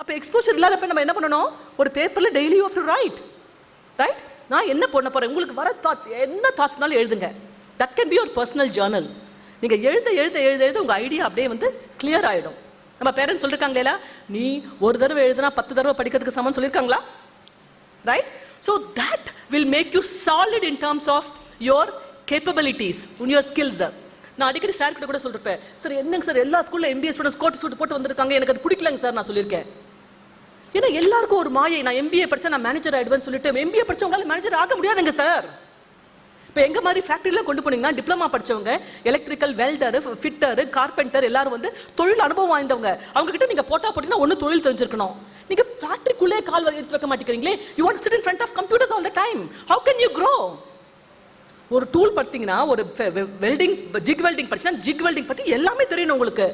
அப்போ எக்ஸ்போஷர் இல்லாதப்ப நம்ம என்ன பண்ணணும்? ஒரு பேப்பரில் daily you have to right. Right? நான் என்ன பண்ண போகிறேன், உங்களுக்கு வர தாட்ஸ் என்ன தாட்ஸ்னாலும் எழுதுங்க. That can be your personal Journal. நீங்கள் எழுத எழுத எழுத எழுத உங்கள் ஐடியா அப்படியே வந்து கிளியர் ஆகிடும். நம்ம பேரண்ட்ஸ் சொல்லியிருக்காங்களா, நீ ஒரு தடவை எழுதுனா 10 தடவை படிக்கிறதுக்கு சமம் சொல்லியிருக்காங்களா? Right? So that will make you solid in terms of your capabilities, your skills. நான் அடிக்கடி சார் கிட்ட கூட சொல்லிருப்பேன், சார் என்னங்க சார் எல்லா ஸ்கூல்ல MBA ஸ்டூடெண்ட்ஸ் கோட் சூட் போட்டு வந்திருக்காங்க, எனக்கு அது பிடிக்கலங்க சார் நான் சொல்லியிருக்கேன். ஏன்னா எல்லாருக்கும் ஒரு மாயை, நான் MBA படிச்சா நான் மேனேஜர் ஆயிடுவேன்னு சொல்லிட்டு MBA படிச்சவங்களால மேனேஜர் ஆக முடியாதுங்க சார். இப்போ எங்க மாதிரி ஃபேக்டரிலாம் கொண்டு போனீங்கன்னா டிப்ளமா படிச்சவங்க, எலக்ட்ரிக்கல், வெல்டர், ஃபிட்டர், கார்பெண்டர் எல்லாரும் வந்து தொழில் அனுபவம் வாய்ந்தவங்க. அவங்க கிட்ட நீங்க போட்டா போட்டீங்கன்னா ஒன்று தொழில் தெரிஞ்சிருக்கணும். நீங்க ஃபேக்டரிக்குள்ளே கால் எடுத்து வைக்க மாட்டேங்கிறீங்களே. You want to sit in front of computers all the time. How can you grow? ஒரு டூல் பார்த்தீங்கன்னா, ஒரு வெல்டிங், ஜிக் வெல்டிங் படிச்சா ஜிக் வெல்டிங் பற்றி எல்லாமே தெரியணும் உங்களுக்கு.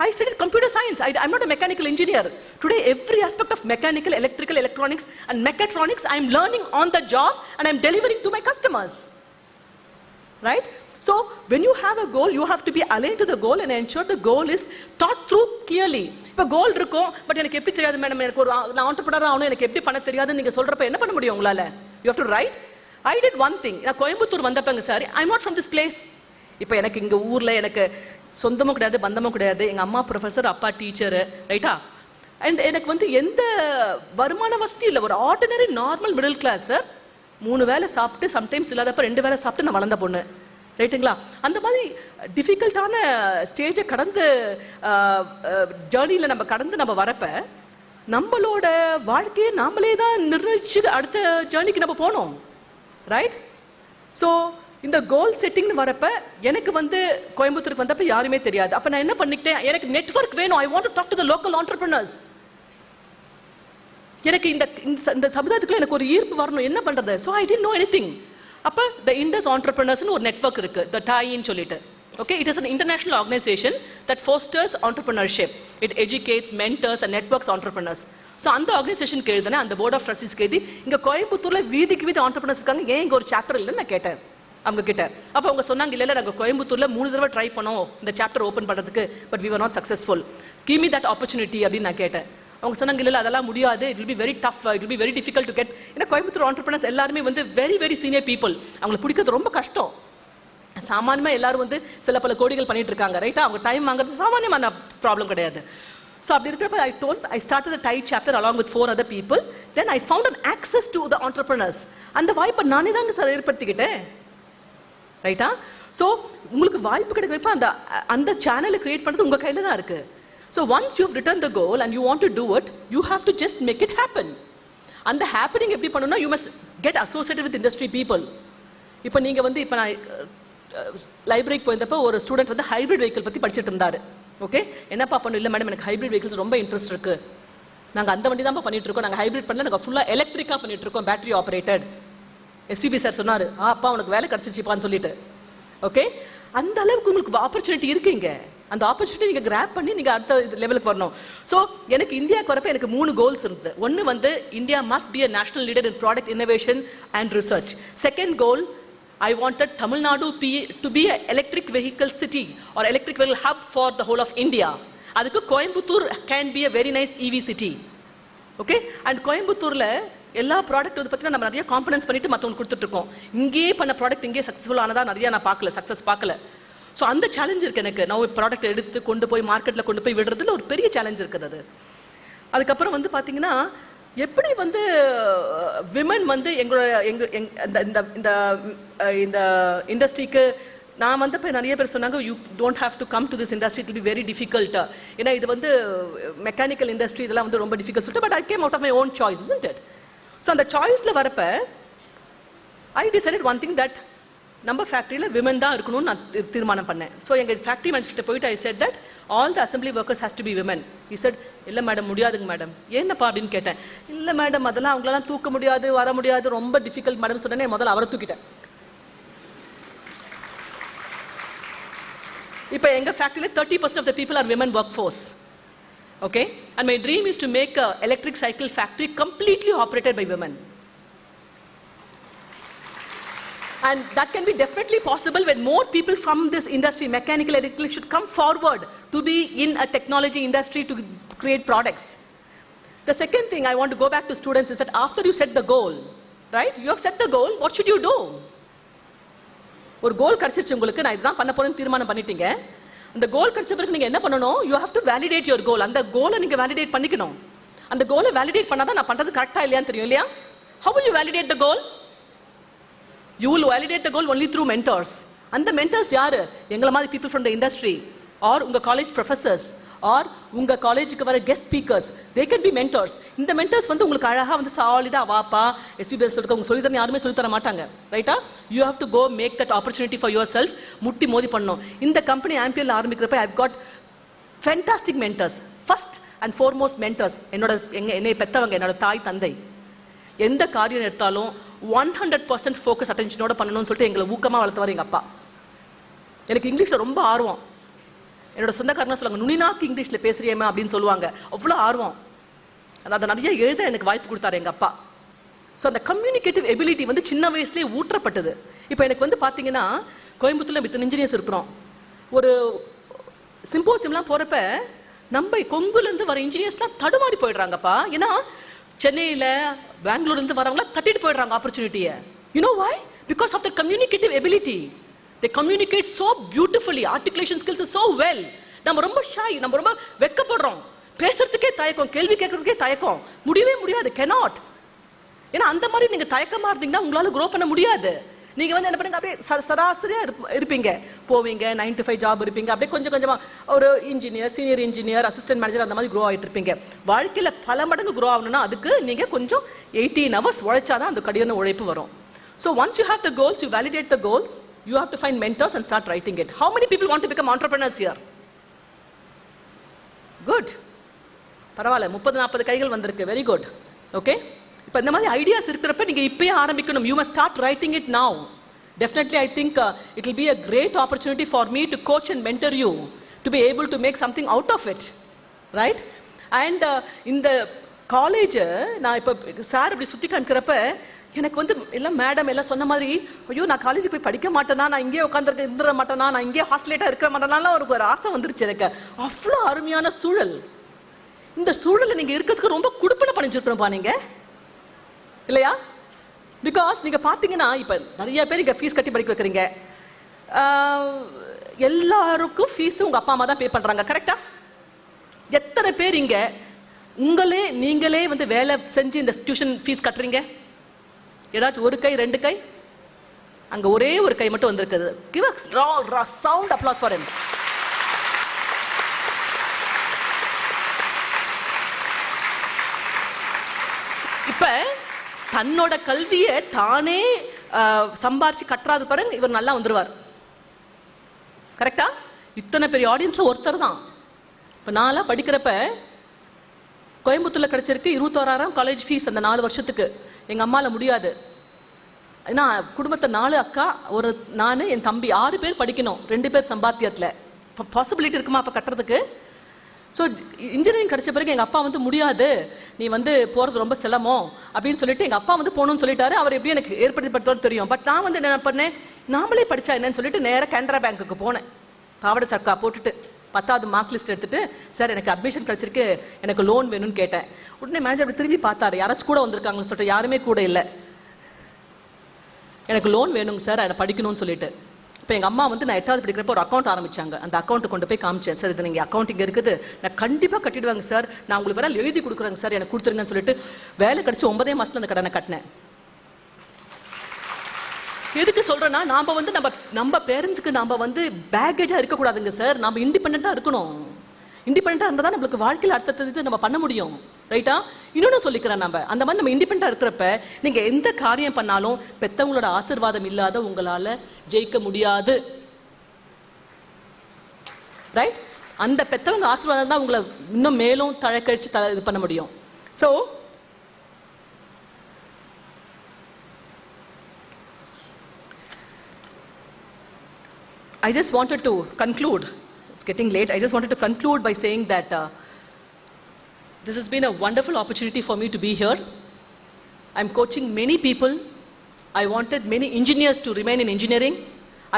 I studied computer science. I'm not a mechanical engineer. Today, every aspect of mechanical, electrical, electronics and mechatronics, I'm learning on the job and I'm delivering to my customers. Right? So, when you have a goal, you have to be aligned to the goal and ensure the goal is thought through clearly. இப்போ கோல் இருக்கும், but எனக்கு எப்படி தெரியாது madam, எனக்கு ஒரு நான் entrepreneur ஆகணும், எனக்கு எப்படி பண்ண தெரியாதுன்னு நீங்கள் சொல்கிறப்ப என்ன பண்ண முடியும் உங்களால்? You have to write. I did one thing. நான் கோயம்புத்தூர் வந்தப்பங்க sir, I'm not from this place. இப்போ எனக்கு இங்கே ஊரில் எனக்கு சொந்தமும் கிடையாது, பந்தமும் கிடையாது. எங்கள் அம்மா ப்ரொஃபஸர், அப்பா டீச்சரு, ரைட்டா? அண்ட் எனக்கு வந்து எந்த வருமான வசதி இல்லை. ஒரு ordinary normal middle class sir. 3 வேளை சாப்பிட்டு, சம்டைம்ஸ் இல்லாதப்ப 2 வேளை சாப்பிட்டு நான் வளர்ந்த பொண்ணு, ரைட்டுங்களா? அந்த மாதிரி டிஃபிகல்ட்டான ஸ்டேஜை கடந்து ஜேர்னியில் நம்ம கடந்து நம்ம வரப்ப நம்மளோட வாழ்க்கையை நாமளே தான் நிர்ணயிச்சு அடுத்த ஜேர்னிக்கு நம்ம போனோம். ரைட்? ஸோ இந்த கோல் செட்டிங்னு வரப்ப எனக்கு வந்து கோயம்புத்தூருக்கு வந்தப்ப யாருமே தெரியாது. அப்போ நான் என்ன பண்ணிக்கிட்டேன், எனக்கு நெட்வொர்க் வேணும். I want to talk to the local entrepreneurs. எனக்கு இந்த சமுதாயத்துக்குள்ள எனக்கு ஒரு ஈர்ப்பு வரணும், என்ன பண்ணுறது? So I didn't know anything. அப்போ த இண்டஸ் ஆண்டர்பிரினர்ஸ்னு ஒரு நெட்வொர்க் இருக்கு, த டாயின்னு சொல்லிட்டு. Okay, it is an international organization that fosters entrepreneurship. It educates, mentors and networks entrepreneurs. So அந்த ஆர்கனைசேஷனுக்கு எழுதுனேன், அந்த போர்ட் ஆஃப் ட்ரஸ்டீஸ்க்கு எழுதி, இங்கே கோயம்புத்தூரில் வீதிக்கு வீதி ஆண்டர்பிரினர்ஸ் இருக்காங்க, ஏன் இங்கே ஒரு சாப்டர் இல்லைன்னு நான் கேட்டேன் அவங்க கிட்ட. அப்போ அவங்க சொன்னாங்க, இல்லை நாங்கள் கோயம்புத்தூரில் 3 தடவை ட்ரை பண்ணோம் இந்த சாப்டர் ஓப்பன் பண்ணுறதுக்கு, but we were not successful. Give me that opportunity அப்படின்னு நான் கேட்டேன். அவங்க சொன்னாங்க, இல்லை அதெல்லாம் முடியாது, it will be very tough, it will be very difficult to get. ஏன்னா கோயம்புத்தூர் ஆண்டர்பிரினர்ஸ் எல்லாருமே வந்து வெரி வெரி சீனியர் பீப்புள், அவங்களை பிடிக்கிறது ரொம்ப கஷ்டம். சாமானியமாக எல்லாரும் வந்து சில பல கோடிகள் பண்ணிட்டு இருக்காங்க, ரைட்டா? அவங்க டைம் வாங்குறது சாமானியமான ப்ராப்ளம் கிடையாது. ஸோ அப்படி இருக்கிறப்ப I started the TIE chapter along with 4 other people. Then I found an access to the entrepreneurs. அந்த வாய்ப்பை நானே தாங்க சார் ஏற்படுத்திக்கிட்டேன், ரைட்டா? ஸோ உங்களுக்கு வாய்ப்பு கிடைக்கிறப்ப அந்த சேனலை கிரியேட் பண்ணுறது உங்கள் கையில் தான் இருக்குது. So once you written the goal and you want to do it, you have to just make it happen. அந்த ஹேப்பனிங் எப்படி பண்ணணும்னா, you must get associated with industry people. இப்போ நீங்கள் வந்து இப்போ நான் லைப்ரரிக்கு போயிருந்தப்போ ஒரு ஸ்டூடெண்ட் வந்து ஹைப்ரிட் வெஹிக்கிள் பற்றி படிச்சுட்டு இருந்தார். ஓகே, என்னப்பா பண்ணணும்? இல்லை மேடம், எனக்கு ஹைப்ரிட் வெஹிக்கிள்ஸ் ரொம்ப இன்ட்ரெஸ்ட் இருக்குது, நாங்கள் அந்த வண்டி தான் பண்ணிட்டு இருக்கோம், நாங்கள் ஹைப்ரிட் பண்ணல, நாங்கள் ஃபுல்லாக எலக்ட்ரிக்காக பண்ணிட்டு இருக்கோம், பேட்டரி ஆப்ரேட்டட். SVP சார் சொன்னார், அப்பா உனக்கு வேலை கிடச்சிச்சிப்பான்னு சொல்லிட்டு. ஓகே, அந்த அளவுக்கு உங்களுக்கு ஆப்பர்ச்சுனிட்டி இருக்குங்க. அந்த ஆப்பர்ச்சுனிட்டி நீங்கள் கிராப் பண்ணி நீங்கள் அடுத்த லெவலுக்கு வரணும். ஸோ எனக்கு இந்தியாவுக்கு வரப்போ எனக்கு 3 கோல்ஸ் இருந்தது. ஒன்று வந்து India must be a national leader in product innovation and research. Second goal, I wanted Tamil Nadu to be an electric vehicle city or electric vehicle hub for the whole of India. அதுக்கு Coimbatore can be a very nice EV city. Okay, and கோயம்புத்தூரில் எல்லா product வந்து பார்த்தீங்கன்னா நம்ம நிறைய components பண்ணிட்டு மற்றவங்க கொடுத்துட்ருக்கோம். இங்கேயே பண்ண ப்ராடக்ட் இங்கே சக்ஸஸ்ஃபுல் ஆனதாக நிறையா நான் பார்க்கல, சக்ஸஸ் பார்க்கல. ஸோ அந்த சேலஞ்ச் இருக்குது எனக்கு. நான் ப்ராடக்ட் எடுத்து கொண்டு போய் மார்க்கெட்டில் கொண்டு போய் விடுறதுல ஒரு பெரிய சேலஞ்ச் இருக்குது அது. அதுக்கப்புறம் வந்து பார்த்தீங்கன்னா, எப்படி வந்து விமன் வந்து இந்த இண்டஸ்ட்ரிக்கு நான் வந்து இப்போ நிறைய பேர் சொன்னாங்க, you don't have to come to this industry, it will be very difficult. ஏன்னா இது வந்து மெக்கானிக்கல் இண்டஸ்ட்ரி, இதெல்லாம் வந்து ரொம்ப டிஃபிகல்ட் சொல்லிட்டு, but I came out of my own choice, isn't it? So அந்த சாய்ஸில் வரப்ப I decided one thing, that நம்ம ஃபேக்ட்ரியில் விமன் தான் இருக்கணும்னு நான் தீர்மானம் பண்ணேன். ஸோ எங்கள் ஃபேக்ட்ரி மேனேஜர்கிட்ட போயிட்டு ஐ set that all the assembly workers has to be women. He said, இல்லை மேடம் முடியாதுங்க மேடம். ஏன்னப்பா அப்படின்னு கேட்டேன். இல்லை மேடம் அதெல்லாம் அவங்களெல்லாம் தூக்க முடியாது, வர முடியாது, ரொம்ப டிஃபிகல்ட் மேடம் சொன்னேன். முதல்ல அவரை தூக்கிட்டேன். இப்போ எங்கள் ஃபேக்ட்ரியில் 30% of the people are women workforce. Okay, and my dream is to make a electric cycle factory completely operated by women. And that can be definitely possible when more people from this industry, mechanical, electrical, should come forward to be in a technology industry to create products. The second thing I want to go back to students is that after you set the goal, right? You have set the goal, what should you do? ஒரு கோல் கிடைச்சிருச்சு உங்களுக்கு, நான் இதுதான் பண்ண போறேன்னு தீர்மானம் பண்ணிட்டீங்க. அந்த கோல் கிடைச்ச பிறகு நீங்க என்ன பண்ணணும்? You have to validate your goal. அந்த கோலை நீங்க validate பண்ணிக்கணும். அந்த கோலை validate பண்ணாதான் நான் பண்றது கரெக்டா இல்லையான்னு தெரியும் இல்லையா? How will you validate the goal? You will validate the goal only through mentors. அந்த mentors யாரு? எங்கள மாதிரி people from the industry or உங்க college professors or உங்க காலேஜுக்கு வர guest speakers, they can be mentors. இந்த mentors வந்து உங்களுக்கு அழகா வந்து சாலிடா வாப்பா SVBS சொல்லிட்டு உங்க சொல்லி தர யாருமே சொல்லி தர மாட்டாங்க, ரைட்டா? You have to go make that opportunity for yourself. முட்டி மோதி பண்ணணும். இந்த company ஆம்பியர்ல ஆரம்பிக்கிறப்ப I've got fantastic mentors. First and foremost mentors என்னை பெத்தவங்க, என்னோட தாய் தந்தை. எந்த காரியம் எடுத்தாலும் 100% ஃபோக்கஸ் அட்டென்ஷனோட பண்ணணும்னு சொல்லிட்டு எங்களை ஊக்கமாக வளர்த்தவர் எங்கள் அப்பா. எனக்கு இங்கிலீஷில் ரொம்ப ஆர்வம். என்னோட சொந்தக்காரங்க சொல்லுவாங்க, நுனிநாக்கு இங்கிலீஷில் பேசுறியேமா அப்படின்னு சொல்லுவாங்க. அவ்வளோ ஆர்வம். அதை நிறைய எழுத எனக்கு வாய்ப்பு கொடுத்தாரு எங்கள் அப்பா. ஸோ அந்த கம்யூனிகேட்டிவ் எபிலிட்டி வந்து சின்ன வயசுலேயே ஊற்றப்பட்டது. இப்போ எனக்கு வந்து பார்த்தீங்கன்னா கோயம்புத்தூரில் வித்தன் இன்ஜினியர்ஸ் இருக்கிறோம். ஒரு சிம்போசியம்லாம் போகிறப்ப நம்ம கொங்குலேருந்து வர இன்ஜினியர்ஸ்லாம் தடுமாறி போயிடுறாங்கப்பா. ஏன்னா சென்னையில் பெங்களூர்லேருந்து வரவங்களாம் தட்டிட்டு போயிடுறாங்க ஆப்பர்ச்சுனிட்டியை. You know why? Because of the communicative ability. They communicate so beautifully. Articulation skills is so well. நம்ம ரொம்ப ஷை, நம்ம ரொம்ப வெக்கப்படுறோம். பேசுறதுக்கே தயக்கம், கேள்வி கேட்கறதுக்கே தயக்கம். முடியவே முடியாது, cannot. ஏன்னா அந்த மாதிரி நீங்கள் தயக்கமாக இருந்தீங்கன்னா உங்களால் க்ரோ பண்ண முடியாது. நீங்கள் வந்து என்ன பண்ணுங்க, அப்படியே சராசரியாக இருப்பீங்க. போவீங்க, 9 to 5 ஜாப் இருப்பீங்க. அப்படியே கொஞ்சம் கொஞ்சமாக ஒரு engineer, senior engineer, assistant manager அந்த மாதிரி க்ரோ ஆகிட்டு இருப்பீங்க. வாழ்க்கையில் பல மடங்கு க்ரோ ஆகணும்னா அதுக்கு நீங்கள் கொஞ்சம் 18 hours உழைச்சாதான் அந்த கடின உழைப்பு வரும். So once you have the goals, you validate the goals, you have to find mentors and start writing it. How many people want to become entrepreneurs here? Good. பரவாயில்ல, 30-40 கைகள் வந்திருக்கு. Very good. ஓகே, இப்போ இந்த மாதிரி ideas இருக்கிறப்ப நீங்கள் இப்பயே ஆரம்பிக்கணும். You must start writing it now. Definitely, I think it will be a great opportunity for me to coach and mentor you to be able to make something out of it, right? And இந்த college நான் இப்போ sir இப்படி சுற்றி காமிக்கிறப்ப எனக்கு வந்து எல்லாம் madam எல்லாம் சொன்ன மாதிரி, ஐயோ நான் காலேஜுக்கு போய் படிக்க மாட்டேனா, நான் இங்கே உட்காந்துருக்க இருந்துட மாட்டேனா, நான் இங்கே ஹாஸ்டலேட்டாக இருக்கிற மாட்டேனாலாம் ஒரு ஆசை வந்துருச்சு எனக்கு. அவ்வளோ அருமையான சூழல். இந்த சூழலை நீங்கள் இருக்கிறதுக்கு ரொம்ப குடுப்பனை பண்ணிச்சுருக்கணும்ப்பா நீங்கள், இல்லையா? பிகாஸ் நீங்கள் பார்த்தீங்கன்னா இப்போ நிறைய பேர் இங்கே ஃபீஸ் கட்டி படிக்க வைக்கிறீங்க. எல்லாருக்கும் ஃபீஸு உங்கள் அப்பா அம்மா தான் பே பண்ணுறாங்க, கரெக்டாக? எத்தனை பேர் இங்கே நீங்களே வந்து வேலை செஞ்சு இந்த டியூஷன் ஃபீஸ் கட்டுறீங்க? ஏதாச்சும் ஒரு கை, 2 கை? அங்கே ஒரே ஒரு கை மட்டும் வந்திருக்குது. Give a sound applause for him. இப்போ தன்னோட கல்வியை தானே சம்பாரிச்சு கட்டுறாது பாருங்க, இவர் நல்லா வந்துடுவார், கரெக்டா? இத்தனை பெரிய ஆடியன்ஸில் ஒருத்தர் தான். இப்போ நான்லாம் படிக்கிறப்ப கோயம்புத்தூரில் கிடச்சிருக்கு 21,000 காலேஜ் ஃபீஸ் அந்த 4 வருஷத்துக்கு. எங்கள் அம்மாவில் முடியாது. ஏன்னா குடும்பத்தை 4 அக்கா, ஒரு நான், என் தம்பி 6 பேர் படிக்கணும், 2 பேர் சம்பாத்தியத்தில். இப்போ பாசிபிலிட்டி இருக்குமா அப்போ கட்டுறதுக்கு? ஸோ இன்ஜினியரிங் கிடச்ச பிறகு எங்கள் அப்பா வந்து முடியாது, நீ வந்து போகிறது ரொம்ப சிரமம் அப்படின்னு சொல்லிட்டு எங்கள் அப்பா வந்து போகணும்னு சொல்லிட்டாரு. அவர் எப்படி எனக்கு ஏற்படுத்தப்படுத்தோன்னு தெரியும். பட் நான் வந்து என்ன பண்ணேன், நாமளே படித்தா என்னன்னு சொல்லிட்டு நேராக கேனரா பேங்க்குக்கு போனேன். பாவடை சர்க்கா போட்டுட்டு 10வது மார்க் லிஸ்ட் எடுத்துட்டு, சார் எனக்கு அட்மிஷன் கிடச்சிருக்கு, எனக்கு லோன் வேணும்னு கேட்டேன். உடனே மேனேஜர் அப்படி திரும்பி பார்த்தாரு, யாராச்சும் கூட வந்திருக்காங்கன்னு சொல்லிட்டு. யாருமே கூட இல்லை. எனக்கு லோன் வேணுங்க சார், அதை படிக்கணும்னு சொல்லிட்டு. இப்போ எங்கள் அம்மா வந்து நான் 8வது படிக்கிறப்ப ஒரு அக்கௌண்ட் ஆரம்பித்தாங்க. அந்த அக்கௌண்ட்டை கொண்டு போய் காமிச்சேன். சார் இது நீங்கள் அக்கௌண்ட் இங்கே இருக்குது, நான் கண்டிப்பாக கட்டிடுவாங்க சார், நான் உங்களுக்கு வேணால் எழுதி கொடுக்குறேங்க சார், எனக்கு கொடுத்துருங்கன்னு சொல்லிட்டு வேலை கிடச்சி 9 மாதத்தில் அந்த கடனை கட்டினேன். எதுக்கு சொல்கிறேன்னா, நாம் வந்து நம்ம பேரண்ட்ஸுக்கு நாம் வந்து பேக்கேஜாக இருக்கக்கூடாதுங்க சார், நம்ம இண்டிபெண்ட்டாக இருக்கணும். இண்டிபெண்ட்டாக இருந்தால் தான் நம்மளுக்கு வாழ்க்கையில் அடுத்தது நம்ம பண்ண முடியும், ரைட்டா? இன்னொன்று சொல்லிக்கிறேன், நம்ம அந்த மாதிரி நம்ம இண்டிபெண்ட்டாக இருக்கிறப்ப நீங்கள் எந்த காரியம் பண்ணாலும் பெற்றவங்களோட ஆசீர்வாதம் இல்லாத உங்களால் ஜெயிக்க முடியாது, ரைட்? அந்த பெற்றவங்க ஆசீர்வாதம் தான் உங்களை இன்னும் மேலும் தழக்கழிச்சு இது பண்ண முடியும். So I just wanted to conclude. It's getting late. I just wanted to conclude by saying that this has been a wonderful opportunity for me to be here. I'm coaching many people. I wanted many engineers to remain in engineering.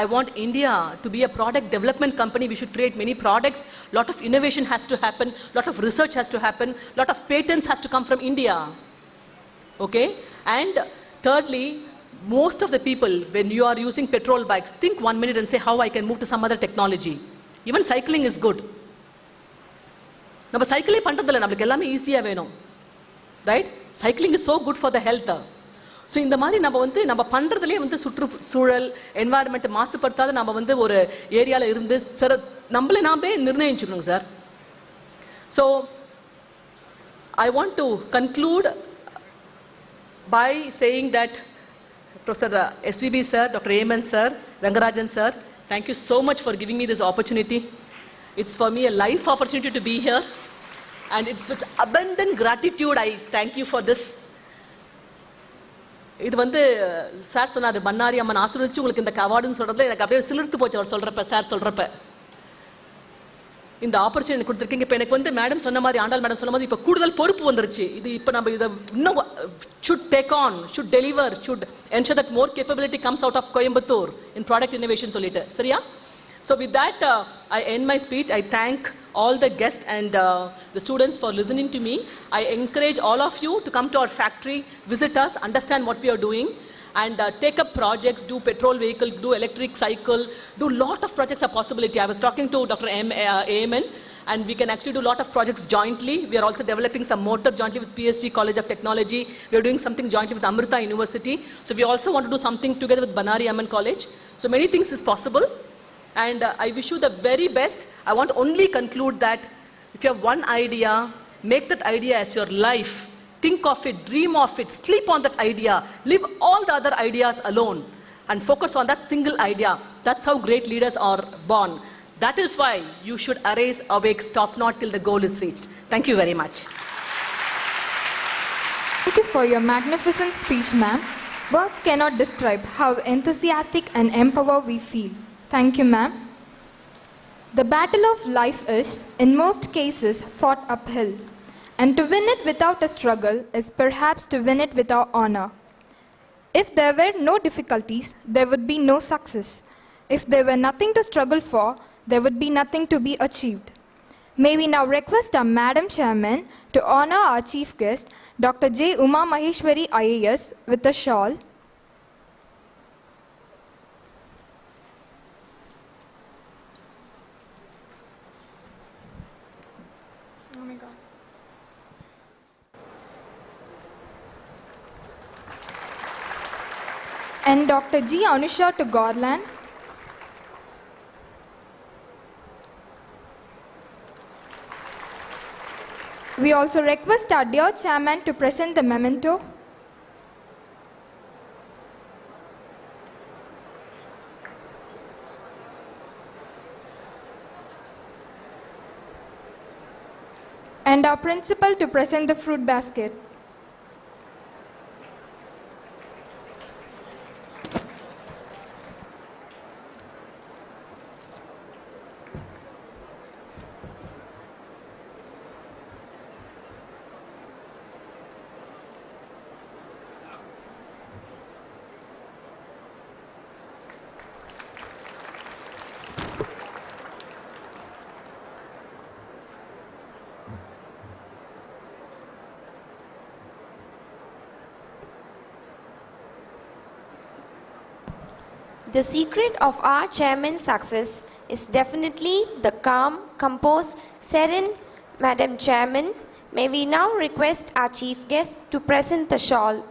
I want India to be a product development company. We should create many products. Lot of innovation has to happen. Lot of research has to happen. Lot of patents has to come from India. Okay? And thirdly, most of the people, when you are using petrol bikes, think 1 minute and say how I can move to some other technology. Even cycling is good. நம்ம சைக்கிளே பண்ணுறதில்ல, நம்மளுக்கு எல்லாமே ஈஸியாக வேணும். Right? Cycling is so good for the health. So இந்த மாதிரி நம்ம பண்ணுறதுலேயே சுற்றுச்சூழல் என்வாயர்மெண்ட் மாசுபடுத்தாத நம்ம ஒரு ஏரியாவில் இருந்து நம்மளே நாமே நிர்ணயிச்சுக்கணுங்க சார். So I want to conclude by saying that Professor SVB sir, Dr. Amen sir, Rangarajan sir, thank you so much for giving me this opportunity. It's for me a life opportunity to be here, and it's with abundant gratitude I thank you for this. இது sir சொன்னார், பண்ணாரி அம்மன் ஆசீர்வதிச்சு உங்களுக்கு இந்த அவார்டுன்னு சொல்கிறதுல எனக்கு அப்படியே சிலிர்த்து போச்சு அவர் சொல்கிறப்ப, சார் சொல்கிறப்ப. இந்த ஆப்பர்ச்சுனிட்டி கொடுத்துருக்கீங்க. இப்போ எனக்கு மேடம் சொன்ன மாதிரி, ஆண்டாள் மேடம் சொன்ன மாதிரி இப்போ கூடுதல் பொறுப்பு வந்துருச்சு. இது இப்போ நம்ம இதை இன்னும் should take on, should deliver, should ensure that more capability comes out of Coimbatore in product innovation சொல்லிட்டு. சரியா? So with that, I end my speech. I thank all the guests and the students for listening to me. I encourage all of you to come to our factory, visit us, understand what we are doing, and take up projects, do petrol vehicle, do electric cycle, do lot of projects are possibility. I was talking to Dr. Amen, and we can actually do lot of projects jointly. We are also developing some motor jointly with PSG College of Technology. We are doing something jointly with Amrita University. So we also want to do something together with Banari Amman College. So many things is possible, and I wish you the very best. I want to only conclude that if you have one idea, make that idea as your life. Think of it, dream of it, sleep on that idea, leave all the other ideas alone and focus on that single idea. That's how great leaders are born. That is why you should arise, awake, stop not till the goal is reached. Thank you very much. Thank you for your magnificent speech, ma'am. Words cannot describe how enthusiastic and empowered we feel. Thank you, ma'am. The battle of life is, in most cases, fought uphill. And to win it without a struggle is perhaps to win it without honor. If there were no difficulties, there would be no success. If there were nothing to struggle for, there would be nothing to be achieved. May we now request our Madam Chairman to honor our chief guest, Dr. J. Uma Maheshwari IAS, with a shawl. Oh my God. And Dr. G. Anusha to Garland. We also request our dear chairman to present the memento. And our principal to present the fruit basket. The secret of our chairman's success is definitely the calm, composed, serene Madam Chairman. May we now request our chief guest to present the shawl.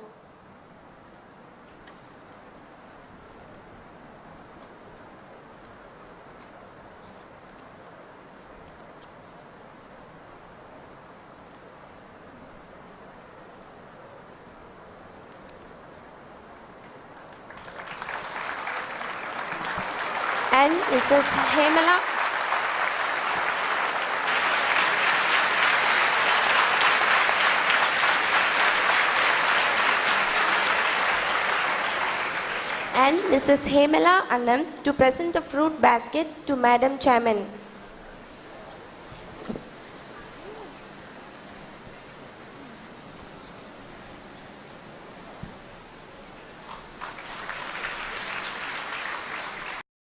And Mrs. Hemala Annam to present the fruit basket to Madam Chairman.